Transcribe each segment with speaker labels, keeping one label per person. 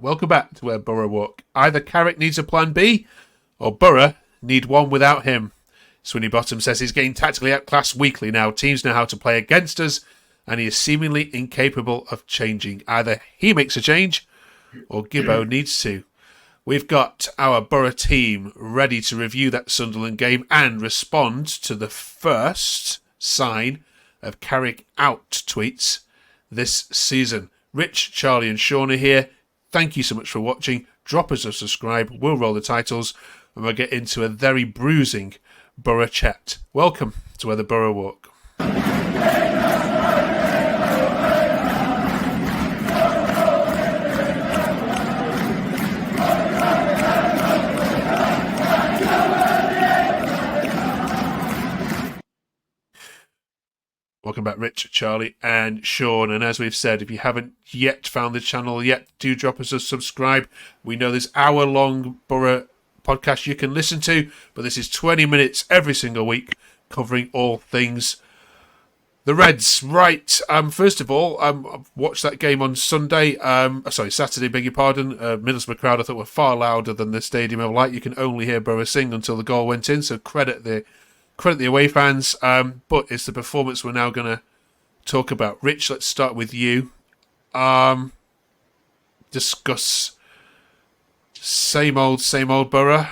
Speaker 1: Welcome back to Where Boro Walk. Either Carrick needs a plan B, or Boro need one without him. Swinny Bottom says he's getting tactically outclassed weekly now. Teams know how to play against us, and he is seemingly incapable of changing. Either he makes a change, or Gibbo needs to. We've got our Boro team ready to review that Sunderland game and respond to the first sign of Carrick out tweets this season. Rich, Charlie and Sean are here. Thank you so much for watching. Drop us a subscribe. We'll roll the titles and we'll get into a very bruising Boro chat. Welcome to Where the Boro Walk. Welcome back, Rich, Charlie and Sean. And as we've said, if you haven't yet found the channel yet, do drop us a subscribe. We know there's hour-long Boro podcast you can listen to, but this is 20 minutes every single week covering all things the Reds. Right, first of all, I watched that game on Saturday, beg your pardon. Middlesbrough crowd I thought were far louder than the Stadium of Light. You can only hear Boro sing until the goal went in, so credit the away fans, but it's the performance we're now going to talk about. Rich, let's start with you. Discuss same old Boro.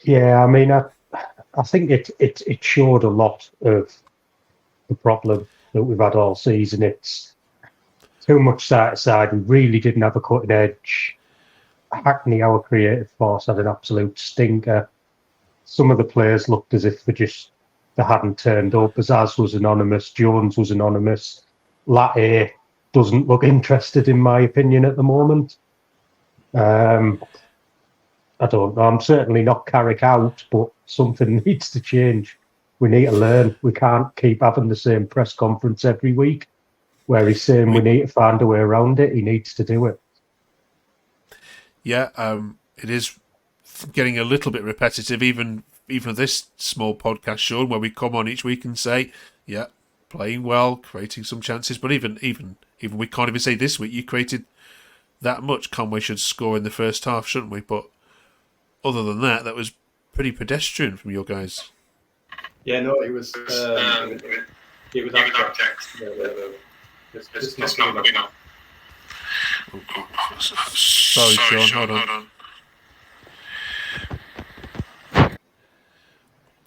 Speaker 2: Yeah, I mean, I think it showed a lot of the problem that we've had all season. It's too much side. We really didn't have a cutting edge. Hackney, our creative force, had an absolute stinker. Some of the players looked as if they hadn't turned up. Azaz was anonymous. Jones was anonymous. Latte doesn't look interested, in my opinion, at the moment. I don't know. I'm certainly not Carrick out, but something needs to change. We need to learn. We can't keep having the same press conference every week where he's saying we need to find a way around it. He needs to do it.
Speaker 1: Yeah, it is getting a little bit repetitive, even this small podcast, Sean, where we come on each week and say, yeah, playing well, creating some chances, but even we can't even say this week you created that much. Conway should score in the first half, shouldn't we? But other than that, that was pretty pedestrian from your guys.
Speaker 3: Yeah, no, it was abject. Just not good enough.
Speaker 1: Sorry, Sean, hold on.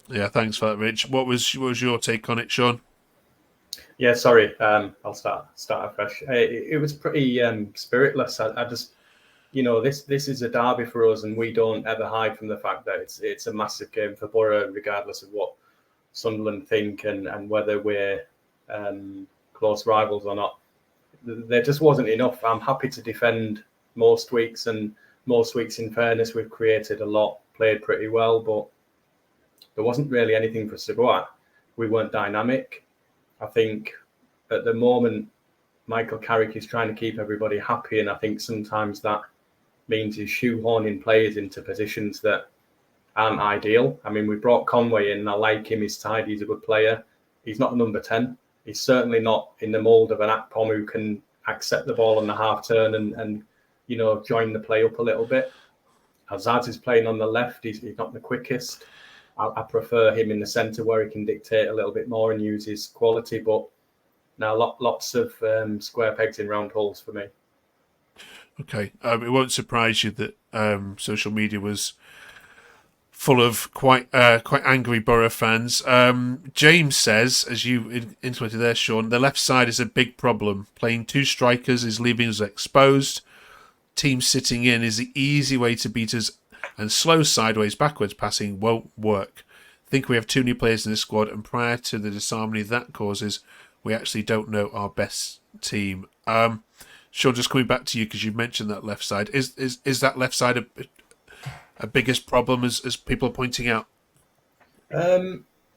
Speaker 1: Yeah, thanks for that, Rich. What was your take on it, Sean?
Speaker 3: Yeah, sorry. I'll start afresh. It was pretty spiritless. I just, this is a derby for us, and we don't ever hide from the fact that it's a massive game for Boro, regardless of what Sunderland think and whether we're close rivals or not. There just wasn't enough. I'm happy to defend most weeks, and most weeks, in fairness, we've created a lot, played pretty well, but there wasn't really anything for us to go at. We weren't dynamic. I think at the moment, Michael Carrick is trying to keep everybody happy, and I think sometimes that means he's shoehorning players into positions that aren't ideal. I mean, we brought Conway in. I like him. He's tidy. He's a good player. He's not a number 10. He's certainly not in the mould of an Akpom who can accept the ball on the half turn and join the play up a little bit. Azaz is playing on the left. He's not the quickest. I prefer him in the centre where he can dictate a little bit more and use his quality. But now lots of square pegs in round holes for me.
Speaker 1: Okay. It won't surprise you that social media was full of quite angry Boro fans. James says, as you intimated there, Sean, the left side is a big problem. Playing two strikers is leaving us exposed. Team sitting in is the easy way to beat us, and slow sideways backwards passing won't work. I think we have too many players in this squad, and prior to the disharmony that causes, we actually don't know our best team. Sean, just coming back to you because you mentioned that left side. Is that left side a biggest problem as people are pointing out?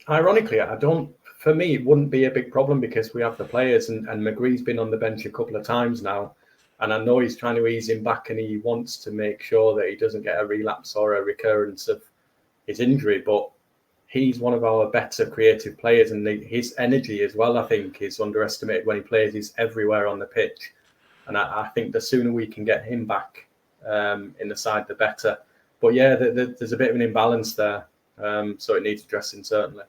Speaker 3: Ironically, for me, it wouldn't be a big problem because we have the players, and McGree's been on the bench a couple of times now, and I know he's trying to ease him back, and he wants to make sure that he doesn't get a relapse or a recurrence of his injury, but he's one of our better creative players, and his energy as well, I think, is underestimated when he plays. He's everywhere on the pitch. And I think the sooner we can get him back in the side, the better. But yeah, there's a bit of an imbalance there, so it needs addressing certainly.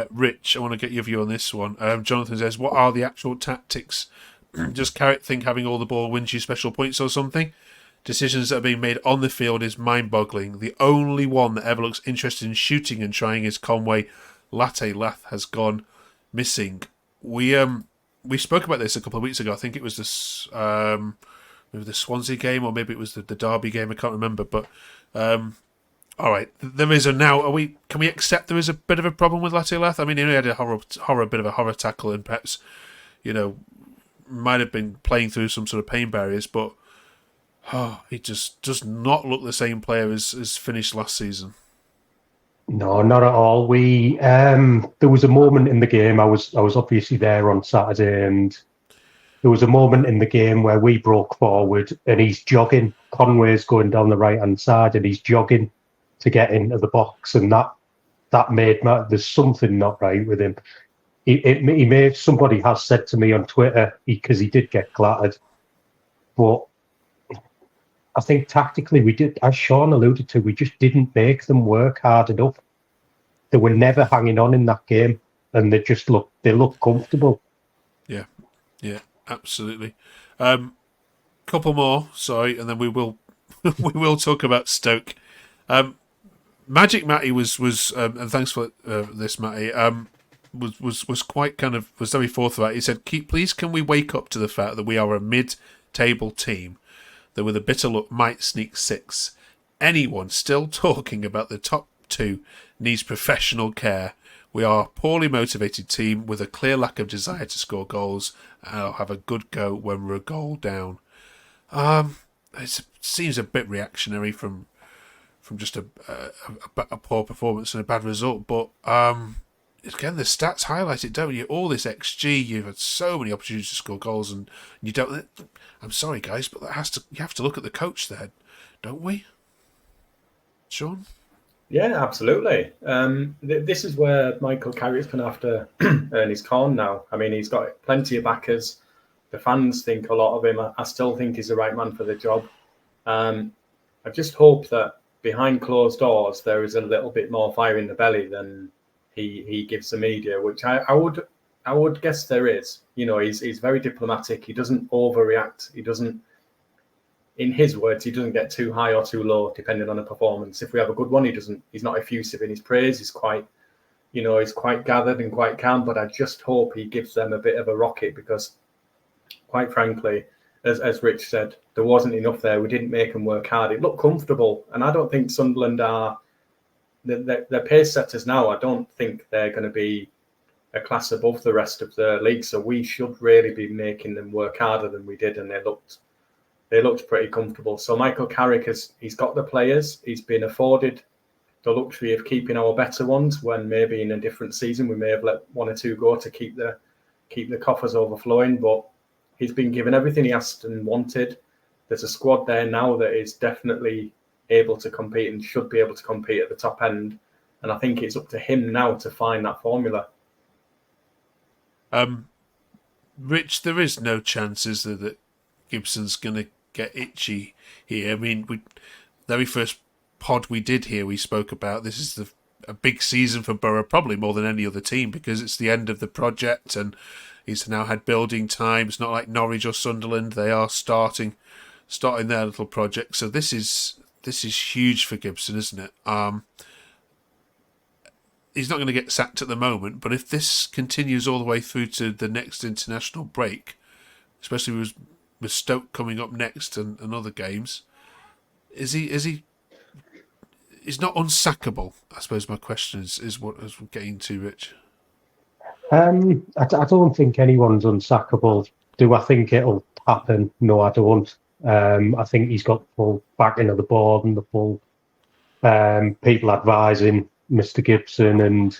Speaker 1: Rich, I want to get your view on this one. Jonathan says, what are the actual tactics? Does Carrick think having all the ball wins you special points or something? Decisions that are being made on the field is mind-boggling. The only one that ever looks interested in shooting and trying is Conway. Latte Lath has gone missing. We spoke about this a couple of weeks ago. I think it was maybe the Swansea game, or maybe it was the Derby game. I can't remember. But all right, there is a now. Can we accept there is a bit of a problem with Latte Lath? I mean, he had a bit of a horror tackle, and perhaps might have been playing through some sort of pain barriers, but he just does not look the same player as finished last season.
Speaker 2: No, not at all. There was a moment in the game. I was obviously there on Saturday, and there was a moment in the game where we broke forward, and he's jogging. Conway's going down the right hand side, and he's jogging to get into the box, and that made there's something not right with him. Somebody has said to me on Twitter, because he did get clattered, but I think tactically we did, as Sean alluded to, we just didn't make them work hard enough. They were never hanging on in that game, and they look comfortable.
Speaker 1: Yeah, absolutely. Couple more, sorry, and then we will talk about Stoke. Magic Matty was and thanks for this, Matty. Was quite was very forthright. He said, please can we wake up to the fact that we are a mid-table team that with a bitter luck might sneak 6. Anyone still talking about the top 2 needs professional care. We are a poorly motivated team with a clear lack of desire to score goals, and I'll have a good go when we're a goal down. It seems a bit reactionary from just a poor performance and a bad result, but again, the stats highlight it, don't you? All this XG, you've had so many opportunities to score goals, and you don't. I'm sorry, guys, but you have to look at the coach there, don't we? Sean?
Speaker 3: Yeah, absolutely. This is where Michael Carrick's going to have to earn his corn now. I mean, he's got plenty of backers. The fans think a lot of him. I still think he's the right man for the job. I just hope that behind closed doors there is a little bit more fire in the belly than he gives the media, which I would guess there is. He's very diplomatic. He doesn't overreact. He doesn't, in his words, he doesn't get too high or too low depending on the performance. If we have a good one, he's not effusive in his praise. He's quite gathered and quite calm. But I just hope he gives them a bit of a rocket, because, quite frankly, as Rich said, there wasn't enough there. We didn't make them work hard. It looked comfortable, and I don't think Sunderland are their pace setters now. I don't think they're going to be a class above the rest of the league. So we should really be making them work harder than we did, and they looked pretty comfortable. So Michael Carrick he's got the players. He's been afforded the luxury of keeping our better ones, when maybe in a different season we may have let 1 or 2 go to keep the coffers overflowing. But he's been given everything he asked and wanted. There's a squad there now that is definitely able to compete and should be able to compete at the top end. And I think it's up to him now to find that formula.
Speaker 1: Rich, there is no chance, is there, that Gibson's going to get itchy here? I mean, very first pod we did here, we spoke about this is a big season for Boro, probably more than any other team, because it's the end of the project and he's now had building time. It's not like Norwich or Sunderland. They are starting their little project. So this is huge for Gibson, isn't it? He's not going to get sacked at the moment, but if this continues all the way through to the next international break, especially with Stoke coming up next and other games, is he? He's not unsackable. I suppose my question is what we're getting to, Rich.
Speaker 2: I don't think anyone's unsackable. Do I think it'll happen? No, I don't. I think he's got the full backing of the board and the full people advising Mr. Gibson, and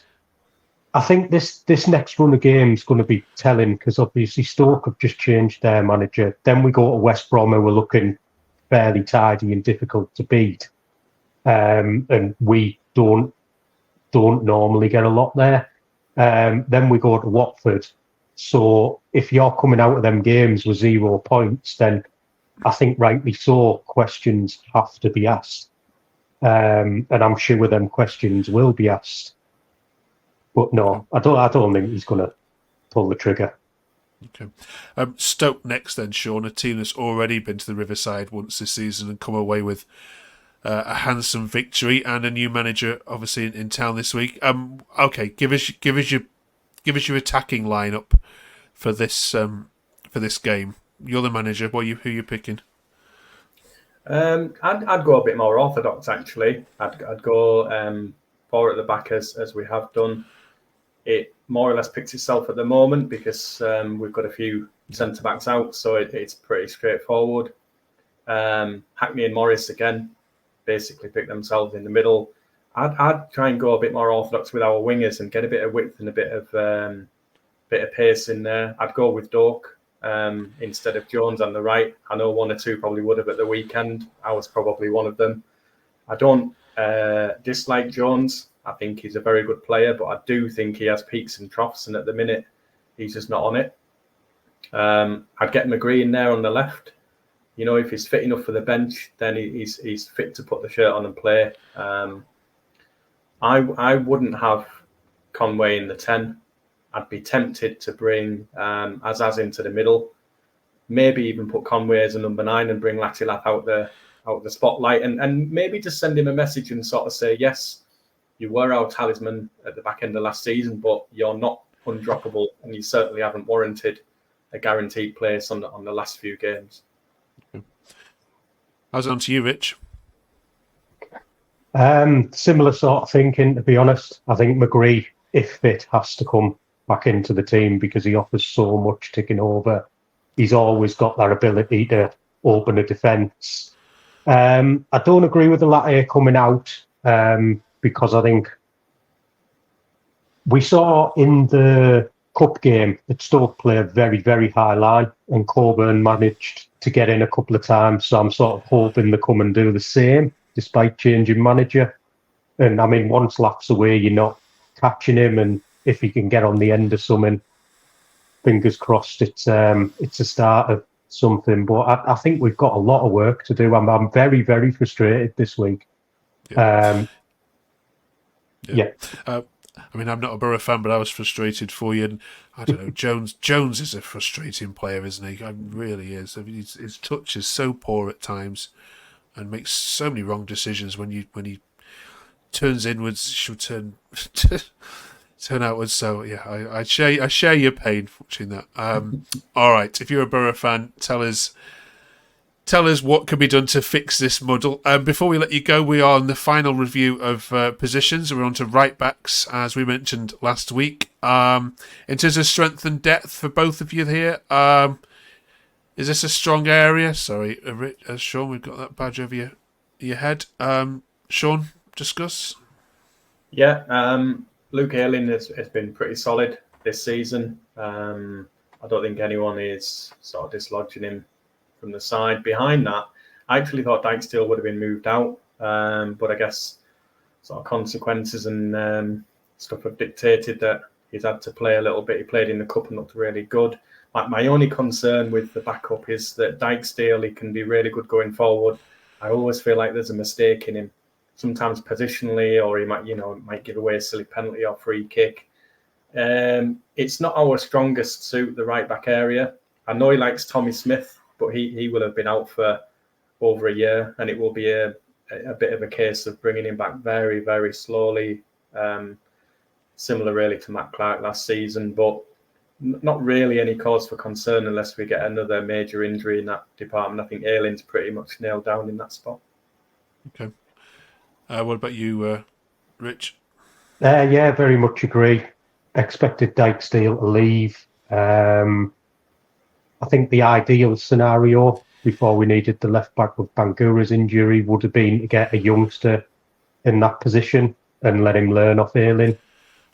Speaker 2: I think this next run of games going to be telling, because obviously Stoke have just changed their manager. Then we go to West Brom, who we're looking fairly tidy and difficult to beat, and we don't normally get a lot there. Then we go to Watford, so if you're coming out of them games with 0 points, then I think rightly so, questions have to be asked. And I'm sure them questions will be asked. But no, I don't think he's going to pull the trigger.
Speaker 1: Okay. Stoke next then, Sean, a team that's already been to the Riverside once this season and come away with a handsome victory and a new manager obviously in town this week. Okay, give us your attacking lineup for this game. You're the manager. Who are you picking?
Speaker 3: I'd go a bit more orthodox actually. I'd go 4 at the back as we have done. It more or less picks itself at the moment because we've got a few centre backs out, so it's pretty straightforward. Hackney and Morris again basically pick themselves in the middle. I'd try and go a bit more orthodox with our wingers and get a bit of width and a bit of pace in there. I'd go with Doak instead of Jones on the right. I know 1 or 2 probably would have at the weekend. I was probably one of them. I don't dislike Jones. I think he's a very good player, but I do think he has peaks and troughs, and at the minute, he's just not on it. I'd get McGree in there on the left. You know, if he's fit enough for the bench, then he's fit to put the shirt on and play. I wouldn't have Conway in the 10. I'd be tempted to bring Azaz into the middle. Maybe even put Conway as a number 9 and bring Latilat out the spotlight, and maybe just send him a message and sort of say, yes, you were our talisman at the back end of last season, but you're not undroppable, and you certainly haven't warranted a guaranteed place on the last few games.
Speaker 1: How's it on to you, Rich?
Speaker 2: Similar sort of thinking, to be honest. I think McGree, if fit, has to come back into the team because he offers so much ticking over. He's always got that ability to open a defence. I don't agree with the latter coming out because I think we saw in the cup game that Stoke play a very, very high line, and Coburn managed to get in a couple of times. So I'm sort of hoping they come and do the same despite changing manager. And I mean, once Laugh's away, you're not catching him, and if he can get on the end of something, fingers crossed, it's a start of something. But I think we've got a lot of work to do. I'm very, very frustrated this week.
Speaker 1: Yeah.
Speaker 2: Yeah.
Speaker 1: I mean, I'm not a Boro fan, but I was frustrated for you. And I don't know, Jones is a frustrating player, isn't he? Really is. I mean, his touch is so poor at times, and makes so many wrong decisions. When he turns inwards, should turn outwards. So yeah, I share your pain watching that. All right, if you're a Boro fan, tell us what can be done to fix this muddle. Before we let you go, we are on the final review of positions. We're on to right backs, as we mentioned last week. In terms of strength and depth for both of you here, is this a strong area? Sorry, Sean, we've got that badge over your head. Sean, discuss.
Speaker 3: Yeah, Luke Ayling has been pretty solid this season. I don't think anyone is sort of dislodging him from the side. Behind that, I actually thought Dykesdale would have been moved out, but I guess sort of consequences and stuff have dictated that he's had to play a little bit. He played in the cup and looked really good. My only concern with the backup is that Dykesdale, he can be really good going forward. I always feel like there's a mistake in him, sometimes positionally, or he might give away a silly penalty or free kick. It's not our strongest suit, the right back area. I know he likes Tommy Smith, but he will have been out for over a year, and it will be a bit of a case of bringing him back very, very slowly, similar really to Matt Clark last season, but not really any cause for concern unless we get another major injury in that department. I think Ayling's pretty much nailed down in that spot.
Speaker 1: Okay. What about you, Rich?
Speaker 2: Yeah, very much agree. Expected Dykesdale to leave. I think the ideal scenario before we needed the left back with Bangura's injury would have been to get a youngster in that position and let him learn off Ayling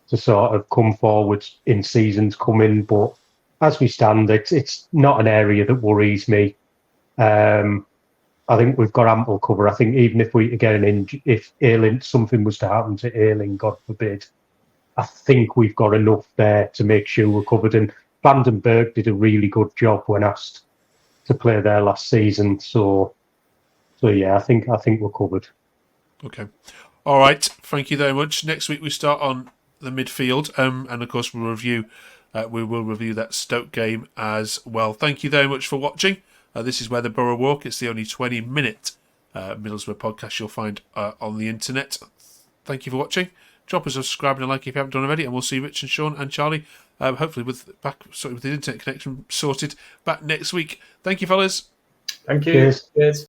Speaker 2: to sort of come forward in seasons coming. But as we stand, it's not an area that worries me. I think we've got ample cover. I think even if we get if Ayling, something was to happen to Ayling, God forbid, I think we've got enough there to make sure we're covered. And Vandenberg did a really good job when asked to play there last season. So yeah, I think we're covered.
Speaker 1: Okay. All right. Thank you very much. Next week we start on the midfield, and of course we will review that Stoke game as well. Thank you very much for watching. This is Where the Borough Walk. It's the only 20-minute Middlesbrough podcast you'll find on the internet. Thank you for watching. Drop us a subscribe and a like if you haven't done already, and we'll see Rich and Sean and Charlie, hopefully with the internet connection sorted, back next week. Thank you, fellas.
Speaker 3: Thank you.
Speaker 2: Cheers.
Speaker 3: Cheers.